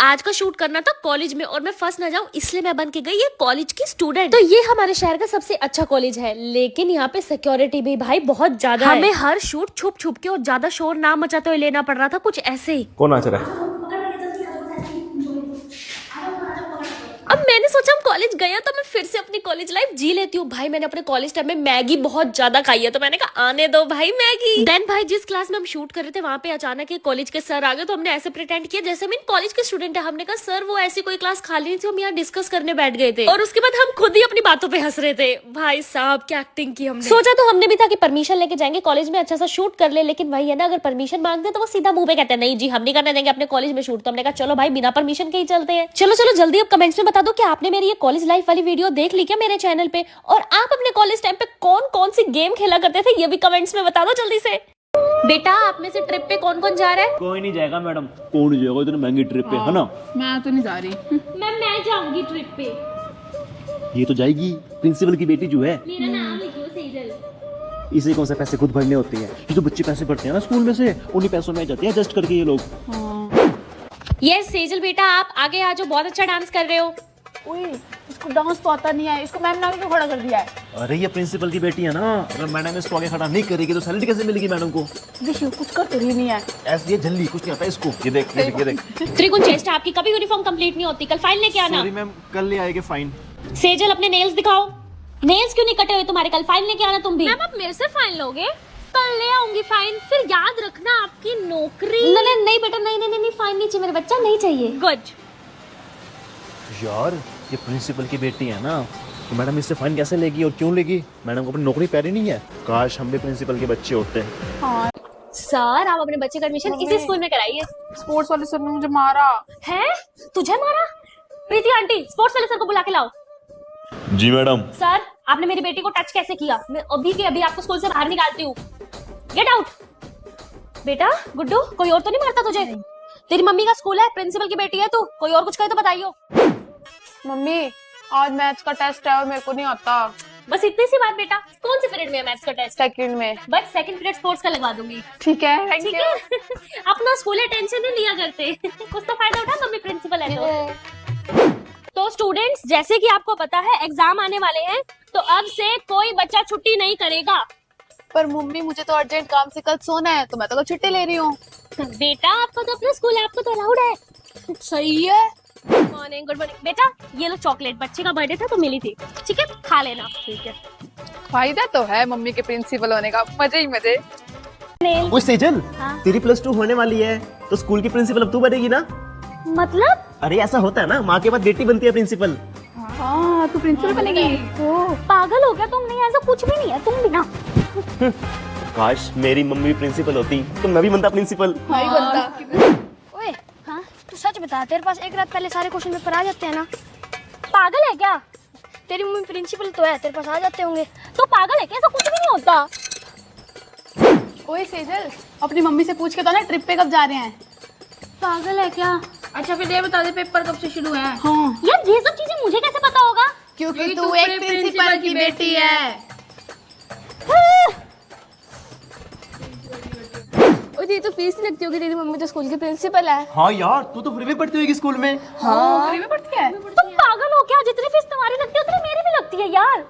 आज का शूट करना था कॉलेज में और मैं फंस ना जाऊं इसलिए मैं बन के गई ये कॉलेज की स्टूडेंट। तो ये हमारे शहर का सबसे अच्छा कॉलेज है, लेकिन यहाँ पे सिक्योरिटी भी भाई बहुत ज्यादा है। हमें हर शूट छुप छुप के और ज्यादा शोर ना मचाते हुए लेना पड़ रहा था, कुछ ऐसे ही। कौन नाच रहा है? अब मैंने सोचा हम कॉलेज गए तो मैं फिर से अपनी कॉलेज लाइफ जी लेती हूँ। भाई मैंने अपने कॉलेज टाइम में मैगी बहुत ज्यादा खाई है, तो मैंने कहा आने दो भाई मैगी। देन भाई जिस क्लास में हम शूट कर रहे थे वहाँ पे अचानक एक कॉलेज के सर आ गए, तो हमने ऐसे प्रिटेंड किया जैसे हम इन कॉलेज के स्टूडेंट है। हमने कहा सर वो ऐसी कोई क्लास खाली नहीं थी, हम यहाँ डिस्कस करने बैठ गए थे। और उसके बाद हम खुद ही अपनी बातों पे हंस रहे थे। भाई साहब क्या एक्टिंग की हमने। सोचा तो हमने भी था कि परमिशन लेके जाएंगे कॉलेज में, अच्छा सा शूट कर ले, लेकिन वही है ना, अगर परमिशन मांगते तो वो सीधा मुंह पे कहते हैं नहीं जी हम नहीं करने देंगे अपने कॉलेज में शूट। तो हमने कहा चलो भाई बिना परमिशन के ही चलते हैं। चलो चलो जल्दी अब कमेंट्स में बता दो कि आपने मेरी कॉलेज लाइफ वाली वीडियो देख ली क्या मेरे चैनल पे, और आप अपने कॉलेज टाइम पे कौन कौन सी गेम खेला करते थे ये भी कमेंट्स में बता दो जल्दी से। बेटा आप में से ट्रिप पे कौन कौन जा रहा है? कोई नहीं जाएगा मैडम। कौन जाएगा इतनी महंगी ट्रिप पे, है ना? मैं तो नहीं जा रही। मैं जाऊंगी ट्रिप पे। ये तो जाएगी, प्रिंसिपल की बेटी जो है। मेरा नाम लिखो सेजल। इसे कौन सा पैसे खुद भरने होते हैं? ये जो बच्चे पैसे भरते हैं ना स्कूल में से, उन्हीं पैसों में जाते हैं एडजस्ट करके ये लोग। यस सेजल बेटा आप आगे आ जाओ, बहुत अच्छा डांस कर रहे हो। इसको डांस तो आता नहीं है, इसको मैम ने आगे क्यों खड़ा कर दिया है? अरे ये प्रिंसिपल की बेटी है ना, अगर मैडम इसको आगे खड़ा नहीं करेगी तो सैलरी कैसे मिलेगी मैडम को? देखिए कुछ कर तो रही नहीं है। ऐसे ये जल्दी कुछ नहीं आता इसको। ये देख ये देख ये देख। त्रिगुण चेष्टा आपकी कभी यूनिफॉर्म कंप्लीट नहीं होती, कल फाइल लेके आना। सॉरी मैम, कल ले आएंगे फाइन। सेजल अपने नेल्स दिखाओ। नेल्स क्यों नहीं कटे हुए तुम्हारे? कल फाइन लेके आना तुम भी। मैम आप मेरे से फाइन लोगे? कल ले आऊंगी फाइन, फिर याद रखना आपकी नौकरी। नहीं बेटा नहीं फाइन नहीं चाहिए मेरे बच्चा, नहीं चाहिए। गुड। यार ये प्रिंसिपल की बेटी है ना, तो मैडम इससे फाइन कैसे लेगी और क्यों लेगी? मैडम को अपनी नौकरी प्यारी नहीं है? काश हम भी प्रिंसिपल के बच्चे होते। हाँ सर आप अपने बच्चे का एडमिशन इसी स्कूल में कराइए। स्पोर्ट्स वाले सर ने मुझे मारा है। तुझे मारा? प्रीति आंटी स्पोर्ट्स वाले सर को बुला के लाओ। जी मैडम। सर आपने मेरी बेटी को टच कैसे किया? मैं अभी के अभी आपको स्कूल से बाहर निकालती हूँ। Get out. बेटा गुड्डू कोई और तो नहीं मारता तुझे? तेरी मम्मी का स्कूल है, प्रिंसिपल की बेटी है तू, कोई और कुछ कहे तो बताइयो। मम्मी आज मैथ्स का टेस्ट है और मेरे को नहीं आता। बस इतनी सी बात बेटा। कौन से पीरियड में है मैथ्स का टेस्ट? सेकंड में। बस सेकंड पीरियड स्पोर्ट्स का लगवा दूंगी। ठीक है ठीक है। अपना स्कूल है, टेंशन नहीं लिया करते। कुछ तो फायदा उठा, मम्मी प्रिंसिपल है तो स्टूडेंट्स जैसे कि आपको पता है एग्जाम आने वाले हैं, तो अब से कोई बच्चा छुट्टी नहीं करेगा। पर मम्मी मुझे तो अर्जेंट काम से कल सोना है, तो मैं तो कल छुट्टी ले रही हूँ। बेटा आपका तो अपना स्कूल है, आपको तो अलाउड है। सही है। गुड मॉर्निंग बेटा, ये लो चॉकलेट, बच्चे का बर्थडे था तो मिली थी, ठीक है खा लेना। ठीक है। फायदा तो है मम्मी के प्रिंसिपल होने का, मजे ही मजे। वो सेजल, हाँ? तेरी +2 होने वाली है, तो स्कूल की प्रिंसिपल अब तू बनेगी ना? मतलब? अरे ऐसा होता है ना, माँ के बाद बेटी बनती है प्रिंसिपल। हाँ तू प्रिंसिपल बनेगी? पागल हो गया तुम? नहीं ऐसा कुछ भी नहीं है, तुम भी ना। काश मेरी मम्मी प्रिंसिपल होती तो मैं भी बनता प्रिंसिपल। भाई बनता। ओए हाँ तू सच बता, तेरे पास एक रात पहले सारे क्वेश्चन पेपर आ जाते हैं ना? पागल है क्या? तेरी मम्मी प्रिंसिपल तो है, तेरे पास आ जाते होंगे। तू पागल है क्या? ऐसा कुछ भी नहीं होता। ओए सेजल अपनी मम्मी से पूछ के तो ना ट्रिप पे कब जा रहे हैं? पागल है क्या? अच्छा फिर ये बता दे पेपर कब से शुरू है? हाँ यार ये सब चीजें मुझे कैसे पता होगा? क्योंकि तू एक प्रिंसिपल की बेटी है। ओए तो फीस लगती होगी, तेरी मम्मी तो स्कूल की प्रिंसिपल है। हाँ यार तू तो फ्री में पढ़ती होगी स्कूल में। हाँ फ्री में पढ़ती है। तुम पागल हो क्या? जितनी फीस तुम्हारी लगती है उतनी मेरी भी लगती है यार।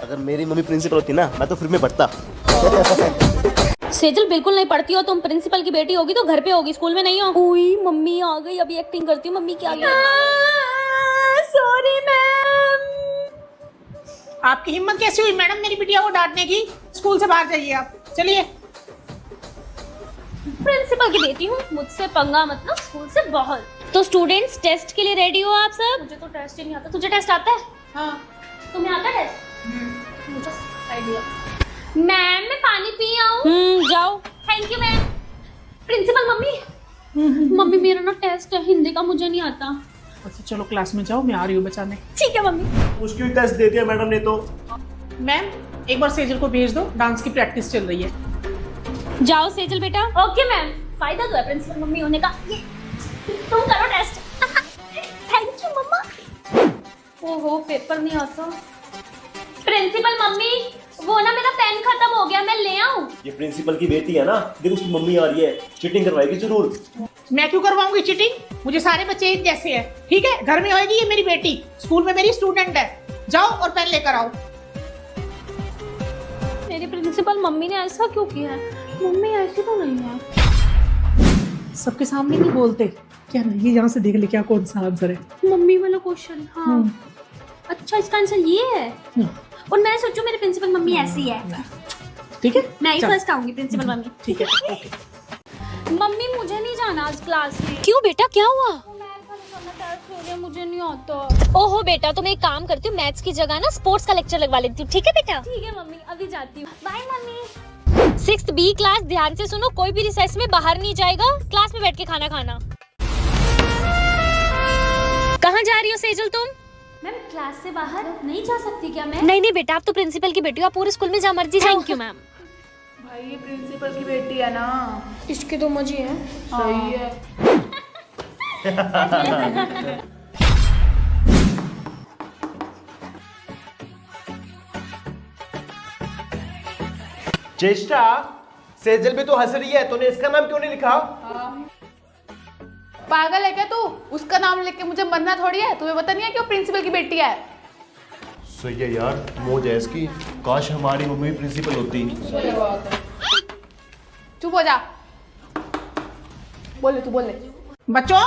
अगर मेरी मम्मी प्रिंसिपल होती ना, मैं तो फ्री में पढ़ता। सेजल बिल्कुल नहीं पढ़ती हो तुम, प्रिंसिपल की बेटी होगी तो घर पे होगी, स्कूल में नहीं हो। ओई मम्मी आ गई, अभी एक्टिंग करती हूँ। मम्मी क्या गई? Sorry ma'am. आपकी हिम्मत कैसी हुई मैडम मेरी बिटिया को डांटने की? स्कूल से बाहर जाइए आप, चलिए। प्रिंसिपल की बेटी हूँ, मुझसे पंगा मतलब स्कूल से बाहर। तो स्टूडेंट्स टेस्ट के लिए रेडी हो आप सब? मुझे तो टेस्ट ही नहीं आता। तुझे टेस्ट आता है? हाँ तुम्हें आता है टेस्ट? मुझे आइडिया। मैम मैं पानी पी आऊँ? जाओ। Thank you ma'am. प्रिंसिपल मम्मी मम्मी मेरा ना टेस्ट है हिंदी का, मुझे नहीं आता। अच्छा चलो क्लास में जाओ, मैं आ रही हूँ बचाने। ठीक है मम्मी। मुश्किल टेस्ट दे दिया मैडम ने तो। मैम एक बार सेजल को भेज दो, डांस की प्रैक्टिस चल रही है। जाओ सेजल बेटा। Okay ma'am. फायदा तो है प्रिंसिपल मम्मी होने का। ये तुम करो टेस्ट। थैंक यू मम्मा। ओहो पेपर नहीं आता। प्रिंसिपल मम्मी वो ना मेरा पेन खत्म हो गया, मैं ले आऊं? ये प्रिंसिपल की बेटी है ना, देखो उसकी मम्मी आ रही है, चीटिंग करवाएगी जरूर। मैं क्यों करवाऊंगी चीटिंग? मुझे सारे बच्चे एक जैसे हैं, ठीक है? घर में होएगी ये मेरी बेटी, स्कूल में मेरी स्टूडेंट है। जाओ और पेन लेकर आओ। मेरी प्रिंसिपल मम्मी ने ऐसा क्यों किया है? मम्मी ऐसी तो नहीं है। सबके सामने नहीं बोलते क्या ना, ये यहाँ से देख ले क्या कौन सा आंसर है। मम्मी वाला क्वेश्चन, हाँ। अच्छा, इसका आंसर ये है। और मैं सोचूं मेरी प्रिंसिपल मम्मी ऐसी है। ठीक है, मैं ही फर्स्ट आऊंगी प्रिंसिपल मम्मी। ठीक है, ओके। मम्मी मुझे नहीं जाना आज क्लास में। क्यों बेटा, क्या हुआ? मुझे नहीं आता। ओहो बेटा, तो मैं एक काम करती हूँ, मैथ्स की जगह ना स्पोर्ट्स का लेक्चर लगवा लेती हूँ। ठीक है बेटा? ठीक है मम्मी, अभी जाती हूँ। Bye mummy. 6th B class, ध्यान से सुनो, कोई भी रिसेस में बाहर नहीं जाएगा, क्लास में बैठ के खाना खाना। कहाँ जा रही हो सेजल तुम? मैम क्लास से बाहर नहीं जा सकती क्या मैं? नहीं नहीं बेटा, आप तो प्रिंसिपल की बेटी हो, आप पूरे स्कूल में जहाँ मर्जी जाओ। Thank you ma'am. भाई ये प्रिंसिपल की बेटी है ना, इसकी तो मजी है। सही है। चेष्टा, सेजल भी तो हंस रही है, तूने इसका नाम क्यों नहीं लिखा? पागल है क्या तू? उसका नाम लिख के मुझे मरना थोड़ी है। तुम्हें पता नहीं है कि वो प्रिंसिपल की बेटी है। सही है यार, मौज है इसकी। काश हमारी मम्मी प्रिंसिपल होती। चुप हो जा। बोले तू, बोले। बच्चों,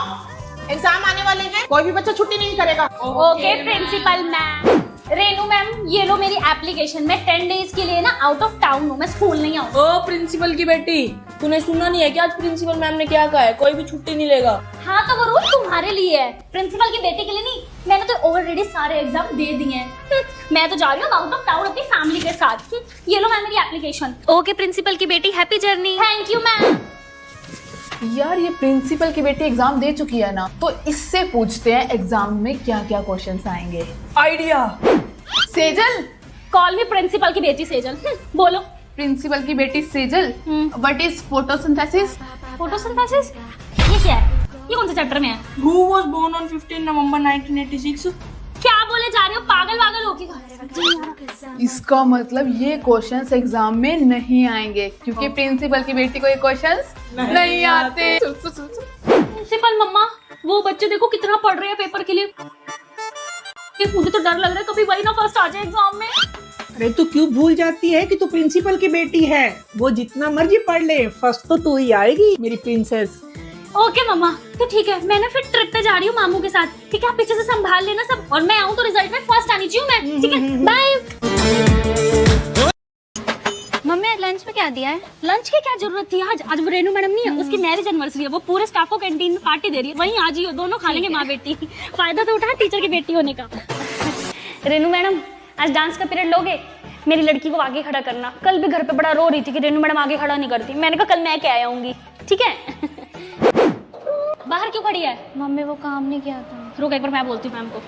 एग्जाम आने वाले हैं, कोई भी बच्चा छुट्टी नहीं करेगा। Okay principal ma'am. Renu ma'am, ये लो मेरी एप्लीकेशन। मैं 10 डेज के लिए ना आउट ऑफ टाउन हूँ, मैं स्कूल नहीं आऊँ। ओ प्रिंसिपल की बेटी, तूने सुना नहीं है कि आज प्रिंसिपल मैम ने क्या कहा है? कोई भी छुट्टी नहीं लेगा। हाँ तो वो रूल तुम्हारे लिए है, प्रिंसिपल की बेटी के लिए नहीं। मैंने तो ऑलरेडी सारे एग्जाम दे दिए हैं। मैं तो जा रही हूँ आउट ऑफ टाउन अपनी फैमिली के साथ। ये लो मैम मेरी एप्लीकेशन। ओके प्रिंसिपल की बेटी, happy journey. Thank you ma'am. यार ये प्रिंसिपल की बेटी एग्जाम दे चुकी है ना, तो इससे पूछते हैं एग्जाम में क्या क्या क्वेश्चंस आएंगे। Idea. Sejal, call me principal की बेटी सेजल। बोलो। प्रिंसिपल की बेटी Sejal, what is photosynthesis? Photosynthesis ये क्या है? ये कौन से चैप्टर में है? Who was born on 15 November 1986? क्या बोले जा रहे हो, पागल वागल हो के? इसका मतलब ये क्वेश्चंस एग्जाम में नहीं आएंगे क्योंकि प्रिंसिपल की बेटी को ये क्वेश्चंस नहीं आते। प्रिंसिपल मम्मा, वो बच्चे देखो कितना पढ़ रहे हैं पेपर के लिए। मुझे तो डर लग रहा है कभी वही ना फर्स्ट आ जाए एग्जाम में। अरे तू क्यों भूल जाती है कि तू प्रिंसिपल की बेटी है? वो जितना मर्जी पढ़ ले, फर्स्ट तो तू ही आएगी मेरी प्रिंसेस। ओके मम्मा, तो ठीक है, मैं ना फिर ट्रिप पे जा रही हूँ मामू के साथ। ठीक है, आप पीछे से संभाल लेना सब, और मैं आऊँ तो रिजल्ट में फर्स्ट आनी चाहिए मैं। ठीक है, बाय। मम्मी आज लंच में क्या दिया है? लंच की क्या जरूरत थी? आज वो रेनू मैडम नहीं है, उसकी मैरिज एनिवर्सरी है, वो पूरे स्टाफ को कैंटीन में पार्टी दे रही है। वहीं आ जाइयो, दोनों खा लेंगे माँ बेटी। फायदा तो उठा टीचर की बेटी होने का। रेनू मैडम, आज डांस का पीरियड लोगे? मेरी लड़की को आगे खड़ा करना। कल भी घर पे बड़ा रो रही थी कि रेनू मैडम आगे खड़ा नहीं करती। मैंने कहा कल मैं क्या आऊंगी। ठीक है? बाहर क्यों खड़ी है? मम्मी वो काम नहीं किया था। रुक, एक बार मैं बोलती हूँ मैम को।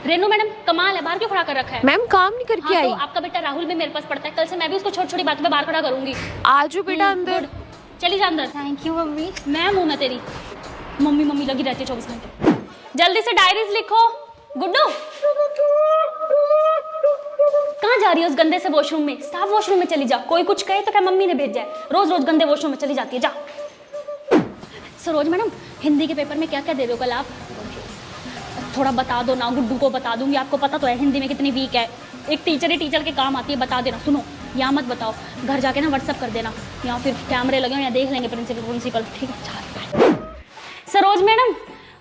रेनू मैडम, कमाल है, बाहर क्यों खड़ा कर रखा है? मैम काम नहीं करके हाँ, आई। तो आपका बेटा राहुल भी मेरे पास पढ़ता है, कल से मैं भी उसको छोटी छोटी बातों पे बाहर खड़ा करूंगी। आजू बेटा अंदर। गुड। चली जा अंदर। Thank you mummy. मैं हूं ना तेरी मम्मी, मम्मी लगी रहती है 24 घंटे। जल्दी से डायरीज लिखो। गुड्डू, कहाँ जा रही है उस गंदे से वॉशरूम में? स्टाफ वॉशरूम में चली जा। कोई कुछ कहे तो क्या मम्मी ने भेजा है? रोज रोज गंदे वॉशरूम में चली जाती है, जा। सरोज मैडम, हिंदी के पेपर में क्या क्या दे रहे हो कल आप? थोड़ा बता दो ना, गुड्डू को बता दूंगी। आपको पता तो है हिंदी में कितनी वीक है। एक टीचर ही टीचर के काम आती है, बता देना। सुनो, यहाँ मत बताओ, घर जाके ना व्हाट्सअप कर देना, या फिर कैमरे लगे हो या देख लेंगे प्रिंसिपल। ठीक है? सरोज मैडम,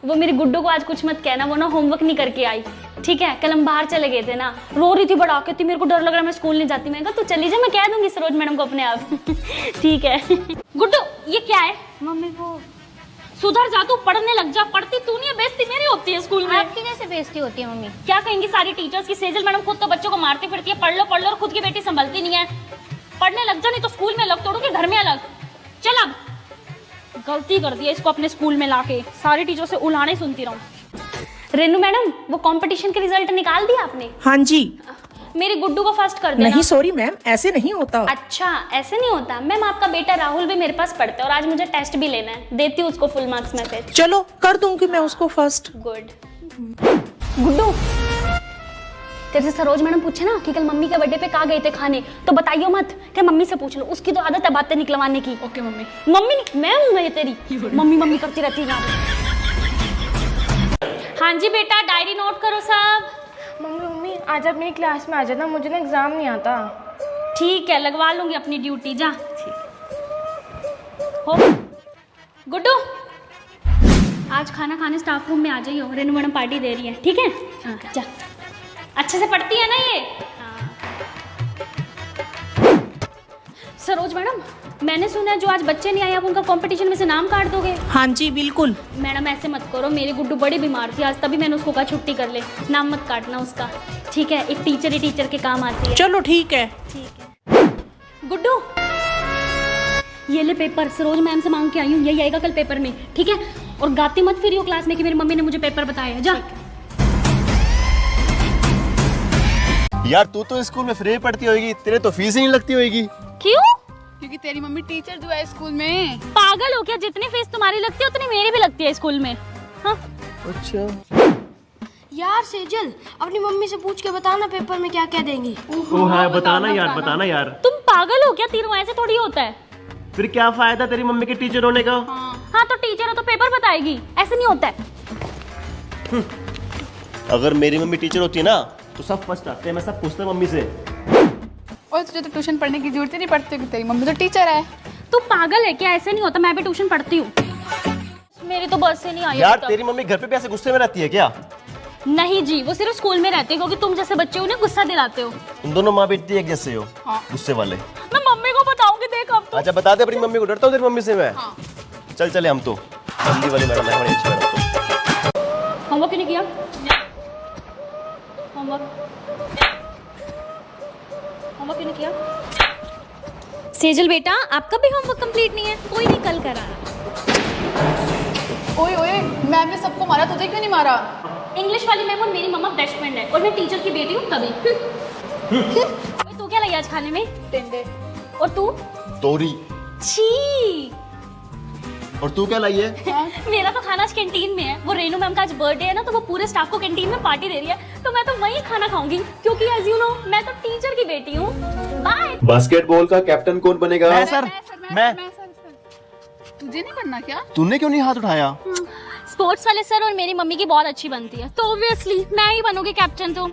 वो मेरी गुड्डू को आज कुछ मत कहना, वो ना होमवर्क नहीं करके आई। ठीक है? कल हम बाहर चले गए थे ना, रो रही थी बड़ा, कहती मेरे को डर लग रहा है, मैं स्कूल नहीं जाती। मैंने कहा तू चली जा, मैं कह दूंगी सरोज मैडम को अपने आप। ठीक है? गुड्डू, ये क्या है? मम्मी वो सुधर जा, तू पढ़ने लग जा। पढ़ती तू नहीं है, बेइज्जती मेरी होती है स्कूल में। आपकी कैसे बेइज्जती होती है मम्मी? क्या कहेंगी सारी टीचर्स की? सेजल मैडम खुद तो बच्चों को मारती फिरती है, पढ़ लो और खुद की बेटी संभलती नहीं है। पढ़ने लग जा, नहीं तो स्कूल में अलग तोड़ूंगी, घर में अलग। चल, अब गलती कर दी है इसको अपने स्कूल में लाके, सारी टीचरों से उलाने सुनती रहूं। रेनू मैडम, वो कंपटीशन के रिजल्ट निकाल दिया आपने? हाँ जी। मेरी गुड्डू को फर्स्ट कर देना। नहीं सॉरी मैम, ऐसे नहीं होता। अच्छा, ऐसे नहीं होता मैम। आपका बेटा राहुल भी मेरे पास पढ़ता है और आज मुझे टेस्ट भी लेना है, देती हूँ उसको फुल मार्क्स में फिर। चलो कर दूंगी मैं उसको फर्स्ट। गुड। गुड्डू, तेरे से सरोज मैडम पूछे ना कि कल मम्मी के बर्थडे पे कहाँ गए थे खाने, तो बताइयो मत कि मम्मी से पूछ लो, उसकी तो आदत है बातें निकलवाने की। Okay mummy. मम्मी मैं हूँ मैं तेरी मम्मी मम्मी करती रहती है यहाँ। हाँ जी बेटा, डायरी नोट करो सब। मम्मी मम्मी आज आप मेरी क्लास में आ जाना, मुझे ना एग्जाम नहीं आता। ठीक है, लगवा लूंगी अपनी ड्यूटी, जा। हो गुड्डू, आज खाना खाने स्टाफ रूम में आ जाइयो, रेनू मैडम पार्टी दे रही है, ठीक है? हाँ जा, अच्छे से पढ़ती है ना ये? हाँ। सरोज मैडम, मैंने सुना है जो आज बच्चे नहीं आए आप उनका कंपटीशन में से नाम काट दोगे। हाँ जी बिल्कुल। मैडम ऐसे मत करो, मेरी गुड्डू बड़ी बीमार थी आज, तभी मैंने उसको कहा छुट्टी कर ले, नाम मत काटना उसका, ठीक है? एक टीचर ही टीचर के काम आती है। चलो ठीक है। ठीक है। गुड्डू ये ले पेपर, सरोज मैम से मांग के आई हूँ, यही आएगा कल पेपर में, ठीक है? और गाती मत फिरियो क्लास में कि मेरी मम्मी ने मुझे पेपर बताया। जा। यार तू तो स्कूल में फ्री पढ़ती होगी, तेरे तो फीस ही नहीं लगती होगी। क्यों? क्योंकि तेरी मम्मी टीचर जो है स्कूल में। पागल हो क्या? जितनी फीस तुम्हारी लगती है उतनी मेरी भी लगती है स्कूल में। हाँ? अच्छा यार सेजल, अपनी मम्मी से पूछ के बताना पेपर में क्या क्या देंगी। ओ हाँ बताना यार। तुम पागल हो क्या? तीनों ऐसे थोड़ी होता है। फिर क्या फायदा तेरी मम्मी के टीचर होने का? हाँ तो टीचर हो तो पेपर बताएगी, ऐसे नहीं होता है। अगर मेरी मम्मी टीचर होती है ना तो सब फर्स्ट आते हैं, मैं सब पूछता हूँ मम्मी से। और तुझे तो ट्यूशन पढ़ने की जरूरत ही नहीं पड़ती, कि तेरी मम्मी तो टीचर है। तू पागल है क्या? ऐसे नहीं होता, मैं भी ट्यूशन पढ़ती हूँ। मेरी तो बस से नहीं आई यार तेरी मम्मी घर पे भी ऐसे गुस्से में रहती है क्या? नहीं जी, वो सिर्फ स्कूल में रहती है क्योंकि तुम जैसे बच्चे उन्हें गुस्सा दिलाते हो। तुम दोनों माँ बेटी एक जैसे हो, गुस्से वाले। मैं मम्मी को बताऊंगी, देख अब तो। अच्छा बता दे अपनी मम्मी को, डरता हूँ तेरी मम्मी से मैं। चल चले हम तो, जल्दी वाली मैडम है हमारी अच्छी मैडम तो। होमवर्क नहीं किया? होमवर्क नहीं किया? सेजल बेटा, आपका भी होमवर्क कंप्लीट नहीं है? कोई नहीं, कल कराना। ओए ओए, मैम ने सबको मारा, तुझे क्यों नहीं मारा? इंग्लिश वाली मैम और मेरी मम्मा बेस्ट फ्रेंड है, और मैं टीचर की बेटी हूँ तभी। ओए, तू क्या लाई आज खाने में? टिंडे। और तू? तोरी। छी। और तू क्या लाई है? मेरा तो खाना आज कैंटीन में है, वो रेनू मैम का आज बर्थडे है ना, तो वो पूरे स्टाफ को कैंटीन में पार्टी दे रही है, तो मैं तो वहीं खाना खाऊंगी क्योंकि एज यू नो मैं तो टीचर की बेटी हूँ। बाय। बास्केटबॉल का कैप्टन कौन बनेगा? मैं सर। मैं। तुझे नहीं बनना क्या? तूने क्यों नहीं हाथ उठाया? स्पोर्ट्स वाले सर और मेरी मम्मी की बहुत अच्छी बनती है, तो ऑब्वियसली मैं ही बनूंगी कैप्टन, तो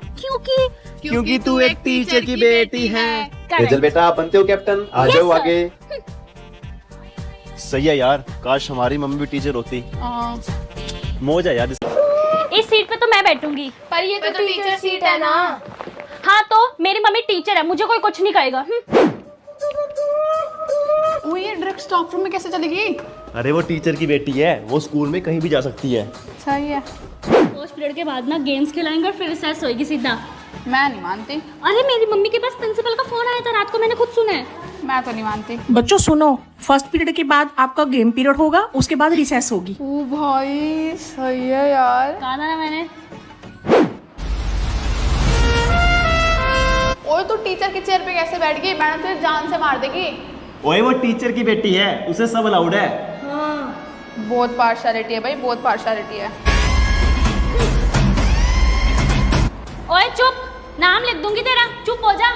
क्योंकि तू एक टीचर की बेटी है। सेजल बेटा आप बनते हो कैप्टन, आ Yes, जाओ sir. आगे। सही है यार, काश हमारी मम्मी भी टीचर होती। मौज है यार। इस सीट पे तो मैं बैठूंगी। पर ये तो टीचर सीट है ना। हाँ तो मेरी मम्मी टीचर है, मुझे कोई कुछ नहीं कहेगा। वो ये डायरेक्ट स्टाफ रूम में कैसे चलेगी? अरे वो टीचर की बेटी है, वो स्कूल में कहीं भी जा सकती है। सही है। फर्स्ट पीरियड के बाद ना गेम्स खिलाएंगे और फिर रिसेस होएगी सीधा। मैं नहीं मानती। अरे मेरी मम्मी के पास प्रिंसिपल का फोन आया था रात को, मैंने खुद सुना है। मैं तो नहीं मानती। बच्चों सुनो, फर्स्ट पीरियड के बाद आपका गेम पीरियड होगा, उसके बाद रिसेस होगी। ओ भाई सही है यार। कहा था ना मैंने। ओए तू टीचर की चेयर पे कैसे बैठ गई? मैडम तुझे जान से मार देगी। ओए वो टीचर की बेटी है, उसे सब अलाउड है। बहुत पार्शियलिटी है भाई, बहुत पार्शियलिटी है। ओए चुप, नाम लिख दूंगी तेरा, चुप हो जा।